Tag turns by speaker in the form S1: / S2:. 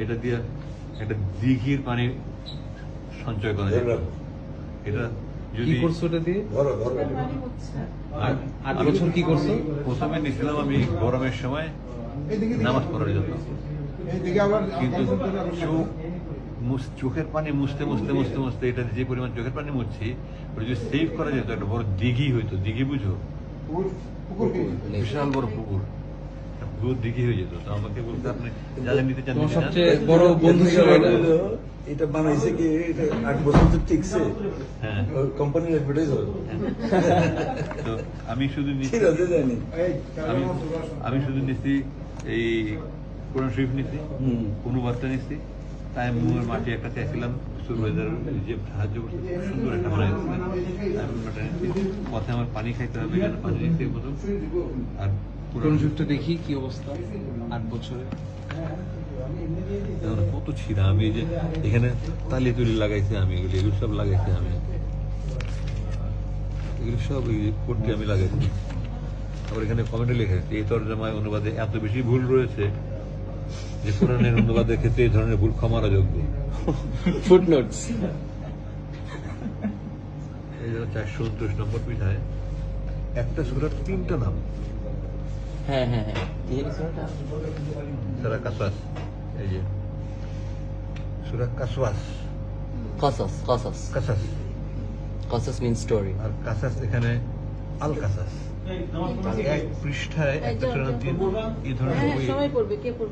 S1: এটা দিয়ে একটা দিঘির পানি সঞ্চয় করা যায়। এটা
S2: কি
S1: যদি
S2: করছো এটা দিয়ে?
S1: আর
S2: 8 বছর কি করছো?
S1: প্রথমে নিয়েছিলাম আমি গরমের সময় নামাজ পড়ার জন্য, কিন্তু চোখের পানি মুছতে মুছতে মুছতে মুছতে এটা যে পরিমাণ চোখের পানি মুছছি, ওটা যদি সেভ করা যেত একটা বড় দিঘি হইতো। দিঘি বুঝো? বিশাল বড় পুকুর, পুরো দিঘি হয়ে যেত। তো আমাকে বলতে আপনি যাদের নিতে চান
S2: তোমার সবচেয়ে বড় বন্ধু ছিল এটা?
S3: এটা বানাইছে কি? এটা 8 বছর তো টিকছে।
S1: হ্যাঁ,
S3: কোম্পানির অ্যাডভার্টাইজ হয়।
S1: তো আমি শুধু নিচ্ছি,
S3: জানি
S1: আমি শুধু নিচ্ছি এই কোরআন শরীফ নিচ্ছি, অনুবাদটা নিচ্ছি, তাইমুমের মাটি একটা চাইছিলাম, সুরবাইদার যে সাহায্য করছে সুন্দর একটা বানাই পথে আমার পানি খাইতে হবে, এখানে পানি নিচ্ছি প্রথম। আর
S2: কোরআন শরীফটা দেখি কি অবস্থা 8 বছরে।
S1: কত ছিঁড়া, আমি এই যে এখানে তালি তুলি লাগাইছি, আমি এগুলো সব লাগাইছি, আমি এগুলো সব করতে আমি লাগাইছি। আবার এখানে কমেন্টে লেখা এই তর্জমায় অনুবাদে এত বেশি ভুল রয়েছে যে কোরআনের অনুবাদের ক্ষেত্রে এই ধরনের ভুল ক্ষমার যোগ্য।
S2: ফুটনোটস।
S1: এই জন্য 429 নম্বর পৃষ্ঠায় একটা সূরার 3টা নাম।
S2: হ্যাঁ হ্যাঁ হ্যাঁ, কি জানি সূরাটা?
S1: সূরা কাসাস, এই যে সূরা কাসওয়াস,
S4: Qasas, qasas.
S1: কাসাস,
S4: Qasas means story.
S1: আর কাসাস এখানে আল কাসাস। এক পৃষ্ঠায় একটা সূরার 3 এই ধরনের বই
S5: সবাই পড়বে, কে পড়বে?